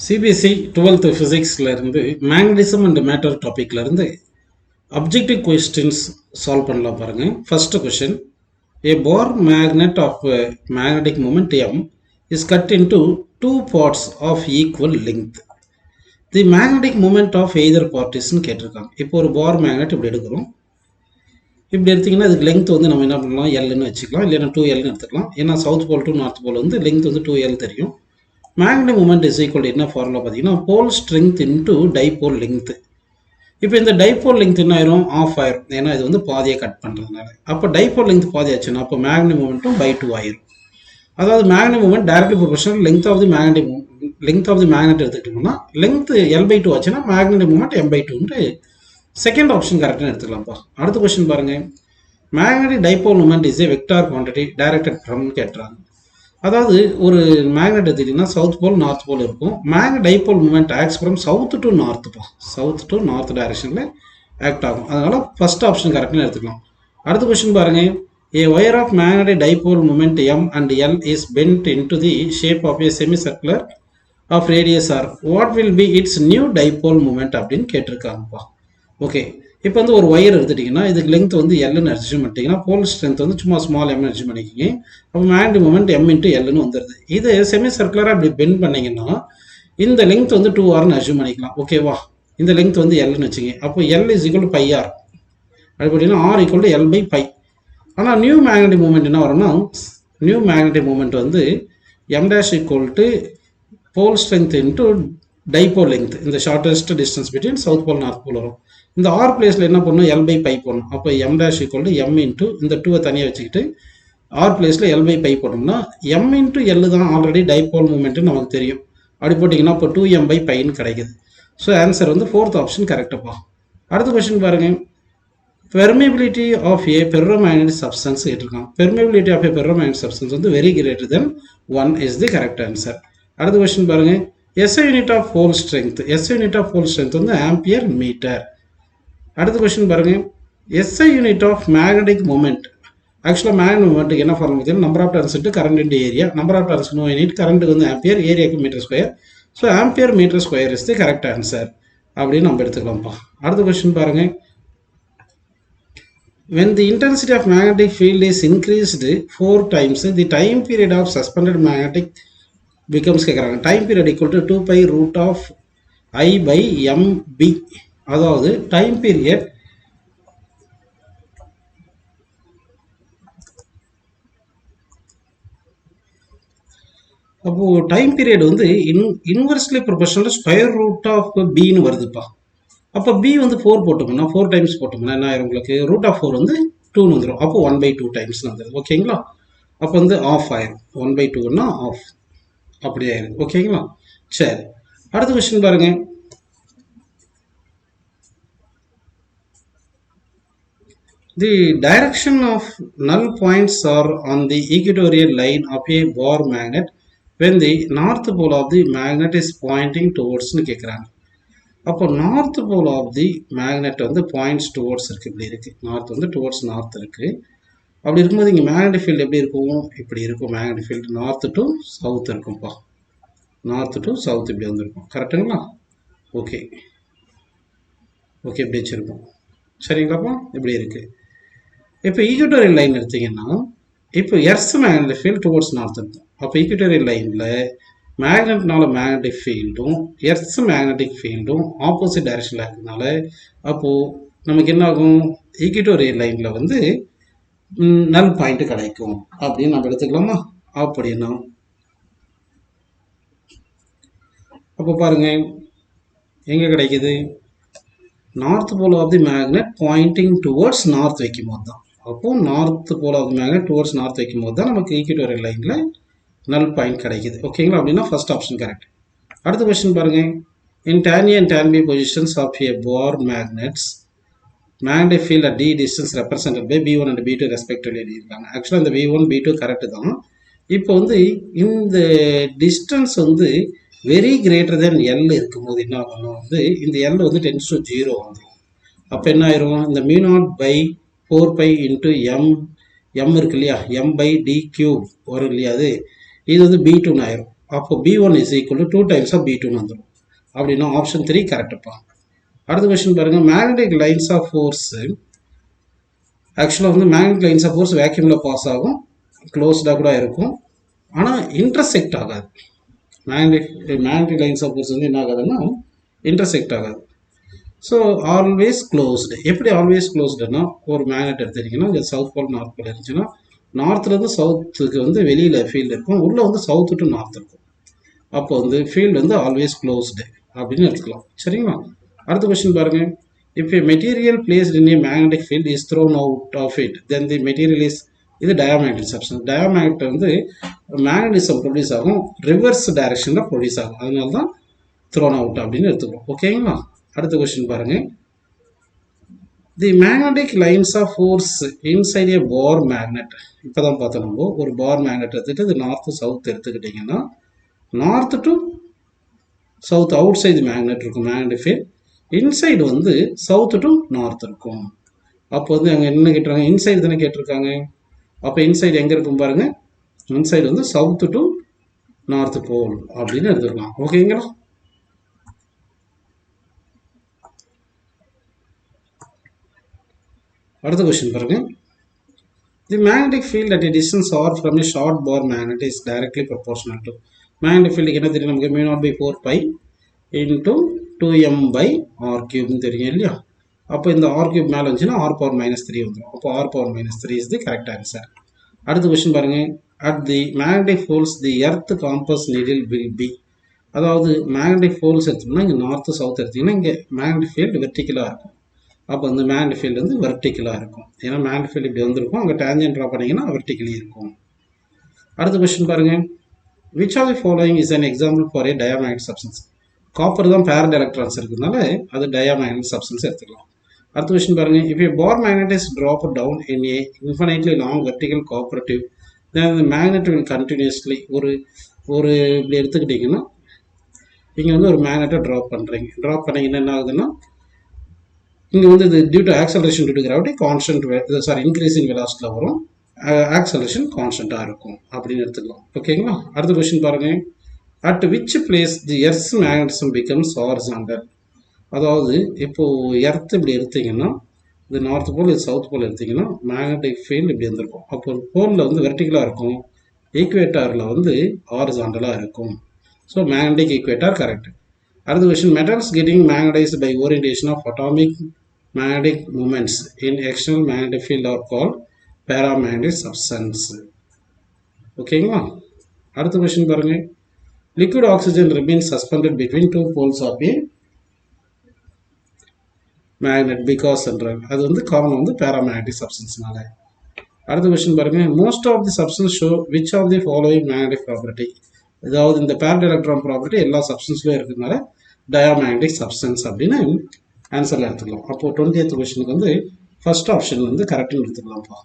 CBSE 12th ஃபிசிக்ஸ்ல இருந்து magnetism and matter டாபிக்ல இருந்து அப்ஜெக்டிவ் கொஸ்டின்ஸ் சால்வ் பண்ணலாம் பாருங்க. First question, a bar magnet of magnetic moment M is cut into two parts of equal length. The magnetic moment of either part is கேட்டிருக்காங்க. இப்போ ஒரு bar magnet இப்படி எடுக்கிறோம். இப்படி எடுத்தீங்கன்னா அதுக்கு லெங்த் வந்து நம்ம என்ன பண்ணலாம், எல்னு வச்சுக்கலாம், இல்லைன்னா 2Lன்னு எடுத்துக்கலாம். ஏன்னா south pole to north pole வந்து லெங்த் வந்து 2L தெரியும். மேக்னெட்டிக் மூமெண்ட் இஸ் ஈக்குவல் என்ன ஃபார்முலா பார்த்தீங்கன்னா pole strength into dipole length. இப்போ இந்த டைபோல் லெங்த் என்ன ஆயிரும், ஆஃப் ஆயிரும். ஏன்னா இது வந்து பாதியை கட் பண்ணுறதுனால. அப்போ டைபோல் லெங்த் பாதி ஆச்சுன்னா அப்போ மேக்னெட்டிக் மூமெண்ட்டும் பை 2 ஆயிரும். அதாவது magnetic moment directly proportional length of the magnetic length of the magnet எடுத்துக்கிட்டோம்னா லெங்த் L/2 ஆச்சுன்னா மேக்னெட்டிக் மூமெண்ட் M/2ன்ட்டு செகண்ட் ஆப்ஷன் கரெக்டாக எடுத்துக்கலாம்ப்பா. அடுத்த கொஸ்டின் பாருங்க, magnetic dipole moment is a vector quantity directed from கேட்டுறாங்க. அதாவது ஒரு மேக்னெட் எடுத்துக்கிட்டிங்கன்னா சவுத் போல் நார்த் போல் இருக்கும். Magnet dipole moment acts from south to நார்த்துப்பா, சவுத் டு நார்த் டைரக்ஷனில் ஆக்ட் ஆகும். அதனால ஃபர்ஸ்ட் ஆப்ஷன் கரெக்டாக எடுத்துக்கலாம். அடுத்த கொஸ்டின் பாருங்க, a wire of magnetic dipole moment M and L is bent into the shape of a semicircular of radius R. What will be its new dipole moment அப்படின்னு கேட்டிருக்காங்கப்பா. Okay, இப்போ வந்து ஒரு wire எடுத்துட்டிங்கன்னா இதுக்கு லெங்த் வந்து எல்னு அர்ஜூம் பண்ணிட்டீங்கன்னா போல் strength வந்து சும்மா ஸ்மால் எம்னு அர்ஜூம் பண்ணிக்கிங்க. அப்போ மேக்னெட்டிக் மூமெண்ட் M/Lன்னு வந்துடுது. இது செமி சர்க்குலராக இப்படி பெண்ட் பண்ணிங்கன்னா இந்த லெங்த் வந்து 2Rன்னு அர்ஜூம் பண்ணிக்கலாம். ஓகேவா, இந்த லெங்த் வந்து எல்னு வச்சுங்க. அப்போ L is equal to pi R. அது பார்த்தீங்கன்னா R equal to L/pi. ஆனால் நியூ மேக்னெட்டிக் மூமெண்ட் என்ன வரும்னா, நியூ மேக்னெட்டிக் மூமெண்ட் வந்து M' equal to pole strength into dipole length, இந்த shortest distance between south pole north pole வரும். இந்த R பிளேஸில் என்ன பண்ணணும், L/pi போடணும். அப்போ M' equal to M into இந்த 2 தனியாக வச்சுக்கிட்டு ஆர் பிளேஸில் L/pi போட்டோம்னா M/L தான் ஆல்ரெடி டைபோல் மூமெண்ட்டு நமக்கு தெரியும். அப்படி போட்டிங்கன்னா இப்போ 2M/piன்னு கிடைக்குது. ஸோ ஆன்சர் வந்து ஃபோர்த் ஆப்ஷன் கரெக்டப்பா. அடுத்த கொஸ்டின் பாருங்க, permeability of a ferromagnetic substance கேட்டிருக்காங்க. Permeability of a ferromagnetic substance வந்து very greater then 1 is the correct answer. அடுத்த கொஸ்டின் பாருங்க, SI unit of pole strength, SI unit of pole strength வந்து ampere metre. அடுத்த question பாருங்க, SI unit of magnetic moment. ஆக்சுவலாக magnetic மூமெண்ட்டுக்கு என்ன formula பார்த்தீங்கன்னா number of turns into current into area. Number of turns no unit, கரண்ட்டுக்கு வந்து ampere, ஏரியாவுக்கு metre square. So ampere metre square is the correct answer அப்படின்னு நம்ம எடுத்துக்கலாம்ப்பா. அடுத்த கொஸ்டின் பாருங்க, when the intensity of magnetic field is increased 4 times, the time period of suspended magnetic becomes கேட்குறாங்க. Time period equal to 2 pi root of I/mb. அதாவது time period அப்போ time period வந்து inversely proportional square root of பின்னு வருதுப்பா. அப்போ B வந்து 4 போட்டோம்னா 4 times போட்டோம்னா என்ன ஆயிரும், உங்களுக்கு ரூட் ஆஃப் 4 வந்து 2ன்னு வந்துடும். அப்போ 1/2 டைம்ஸ் வந்துடும். ஓகேங்களா, அப்போ வந்து ஆஃப் ஆயிரும். 1/2ன்னா ஆஃப் அப்படி ஆயிரும். ஓகேங்களா, சரி. அடுத்த கொஸ்டின் பாருங்க, the direction of null points are on the equatorial line of a bar magnet when the north pole of the magnet is pointing towards னு கேட்குறாங்க. அப்போ north pole of the magnet வந்து பாயிண்ட்ஸ் டுவோர்ட்ஸ் இருக்குது, இப்படி இருக்குது. North வந்து towards north இருக்குது. அப்படி இருக்கும்போது இங்கே மேக்னெட்டிக் ஃபீல்டு எப்படி இருக்கும், இப்படி இருக்கும். Magnetic field north to south இருக்கும்ப்பா, நார்த்து டு சவுத் இப்படி வந்துருக்கும். கரெக்டுங்களா, ஓகே ஓகே, இப்படி வச்சுருக்கோம். சரிங்களாப்பா, இப்படி இருக்குது. இப்போ ஈக்குவட்டோரியல் லைன் எடுத்தீங்கன்னா இப்போ earth magnetic field towards north இருக்கும். அப்போ ஈக்குவட்டோரியல் லைனில் மேக்னெட்னால மேக்னெட்டிக் ஃபீல்டும் எர்த் மேக்னெட்டிக் ஃபீல்டும் ஆப்போசிட் டைரக்ஷனில் இருக்கிறதுனால அப்போது நமக்கு என்ன ஆகும், ஈக்குவட்டோரியல் லைனில் வந்து நல் பாயிண்ட் கிடைக்கும் அப்படின்னு நம்ம எடுத்துக்கலாமா. அப்படின்னா அப்போ பாருங்க எங்கே கிடைக்குது, north pole of the magnet pointing towards north வைக்கும் போது தான். அப்போது north pole of the magnet towards north வைக்கும் போது தான் நமக்கு ஈக்குவட்டோரியல் லைனில் நல் பாயிண்ட் கிடைக்குது. ஓகேங்களா, அப்படின்னா ஃபர்ஸ்ட் ஆப்ஷன் கரெக்ட். அடுத்த கொஸ்டின் பாருங்க, in tan A and tan B positions of a bar magnets magnetic field at d distance represented by B1 and B2 respectively இருக்காங்க. ஆக்சுவலாக இந்த B1 B2 கரெக்டு தான். இப்போ வந்து இந்த டிஸ்டன்ஸ் வந்து வெரி கிரேட்டர் தென் L இருக்கும்போது என்ன ஆகணும், வந்து இந்த L வந்து டென்ஸ் டு 0 வந்துடும். அப்போ என்ன ஆயிரும், இந்த μ0/4 இன்ட்டு M இருக்கு இல்லையா, M/d³ வரும் இல்லையா, அது இது வந்து B2ன்னு ஆயிரும். அப்போ B1 is equal to 2 times of B2 வந்துடும். அப்படின்னா ஆப்ஷன் 3 கரெக்டுப்பா. அடுத்த கொஸ்டின் பாருங்க, மேக்னெட்டிக் லைன்ஸ் ஆஃப் ஃபோர்ஸ் ஆக்சுவலாக வந்து மேக்னெட்டிக் லைன்ஸ் ஆஃப் ஃபோர்ஸ் வேக்யூமில் பாஸ் ஆகும், க்ளோஸ்டாக கூட இருக்கும், ஆனால் இன்டர்செக்ட் ஆகாது. மேக்னெட்டிக் லைன்ஸ் ஆஃப் ஃபோர்ஸ் வந்து என்ன ஆகாதுன்னா இன்டர்செக்ட் ஆகாது. So always closed. எப்படி ஆல்வேஸ் க்ளோஸ்டுன்னா, ஒரு மேக்னெட் எடுத்துட்டிங்கன்னா இங்கே சவுத் போல் நார்த் போல் இருந்துச்சுன்னா நார்த்லேருந்து சவுத்துக்கு வந்து வெளியில் ஃபீல்டு இருக்கும், உள்ளே வந்து சவுத்து டு நார்த் இருக்கும். அப்போ வந்து ஃபீல்டு வந்து ஆல்வேஸ் க்ளோஸ்டு அப்படின்னு எடுத்துக்கலாம். சரிங்களா? அடுத்த கொஸ்டின் பாருங்கள், if a material placed in a magnetic field is thrown out of it then the material is, இது டயாமேக்னெட்டிக் சப்ஸ்டன்ஸ். டயாமேக்னெட் வந்து மேக்னடிசம் ப்ரொடியூஸ் ஆகும், ரிவர்ஸ் டைரக்ஷனில் ப்ரொடியூஸ் ஆகும், அதனால தான் த்ரோன் அவுட் அப்படின்னு எடுத்துக்கிறோம். ஓகேங்களா? அடுத்த கொஸ்டின் பாருங்க, the magnetic lines of force inside a bar magnet. இப்போ தான் பார்த்தோம், நம்ம ஒரு பார் மேக்னெட் எடுத்துகிட்டு இது நார்த்து சவுத் எடுத்துக்கிட்டிங்கன்னா நார்த்து டு சவுத் அவுட் சைடு மேக்னெட் இருக்கும் மேக்னெட்டிக் ஃபீல்ட், இன்சைடு வந்து சவுத்து டு நார்த் இருக்கும். அப்போ வந்து அவங்க என்ன கேட்டுருக்காங்க, இன்சைடு தானே கேட்டிருக்காங்க. அப்போ இன்சைடு எங்கே இருக்கும் பாருங்க, இன்சைடு வந்து சவுத்து டு நார்த் போல் அப்படின்னு எடுத்துக்கலாம். ஓகேங்களா? அடுத்த கொஸ்டின் பாருங்க, the magnetic field at a distance r from a short bar magnet is directly proportional to. Magnetic ஃபீல்டுக்கு என்ன தெரியும் நமக்கு, μ0/4 pi into 2m by r cube தெரியும் இல்லையா? அப்போ இந்த r cube மேலே வந்துச்சுன்னா r power -3 வந்துடும். அப்போ r power -3 is the correct answer. அடுத்த கொஸ்டின் பாருங்க, at the magnetic poles the earth compass needle will be. அதாவது மேக்னெட்டிக் போல்ஸ் எடுத்தோம்னா இங்கே நார்த்து சவுத் எடுத்திங்கன்னா இங்கே மேக்னெட்டிக் ஃபீல்டு வெர்டிக்கலாக இருக்கும். அப்போ அந்த மேக்னெட்டிக் ஃபீல்டு வந்து வெர்டிக்கலாக இருக்கும், ஏன்னா மேக்னெட்டிக் ஃபீல்டு இப்படி வந்திருக்கும், அங்கே டேஞ்சன்ட் ட்ரா பண்ணிங்கன்னா வெர்டிக்கலி இருக்கும். அடுத்த கொஸ்டின் பாருங்க, which of the following is an example for a diamagnetic substance. Copper தான் பேரண்ட் எலக்ட்ரான்ஸ் இருக்கிறதுனால அது டயாமேக்னெட்டிக் சப்ஸ்டன்ஸ் எடுத்துக்கலாம். அடுத்த கொஸ்டின் பாருங்க, if a bar magnet is drop down in a infinitely long vertical copper tube then the magnet will continuously, ஒரு இப்படி எடுத்துக்கிட்டிங்கன்னா இங்கே வந்து ஒரு மேக்னெட்டை ட்ராப் பண்ணிங்கன்னா என்ன ஆகுதுன்னா இங்கே வந்து இது due to acceleration due to gravity constant, increasing வெலாசிட்டியில் வரும், ஆக்சலரேஷன் கான்ஸ்டண்ட்டாக இருக்கும் அப்படின்னு எடுத்துக்கலாம். ஓகேங்களா? அடுத்த கொஸ்டின் பாருங்க, at which place the earths magnetism becomes horizontal. அதாவது இப்போது எர்த் இப்படி எடுத்திங்கன்னா இது நார்த் போல் இது சவுத் போல் எடுத்திங்கன்னா மேக்னெட்டிக் ஃபீல்டு இப்படி இருந்திருக்கும். அப்போ போலில் வந்து வெர்டிக்கலாக இருக்கும், ஈக்குவேட்டாரில் வந்து ஹாரிசாண்டலாக இருக்கும். So magnetic equator correct. அடுத்த question, metals getting magnetised by orientation of atomic magnetic moments in external magnetic field are called paramagnetic substance. ஓகேங்களா? அடுத்த கொஸ்டின் பாருங்க, liquid oxygen remains suspended between two poles of a magnet because அது வந்து காரணம் வந்து paramagnetic substanceனால. அடுத்த question பாருங்க, most of the substance show which of the following magnetic property. அதாவது இந்த பேரண்ட் எலக்ட்ரான் ப்ராப்பர்ட்டி எல்லா சப்ஸ்டன்ஸ்லையும் இருக்கிறதுனால டயாமேக்னெட்டிக் சப்ஸ்டன்ஸ் அப்படின்னு ஆன்சரில் எடுத்துக்கலாம். அப்போது 20th கொஸ்டினுக்கு வந்து ஃபர்ஸ்ட் ஆப்ஷன் வந்து கரெக்டுன்னு எடுத்துக்கலாம்ப்பா.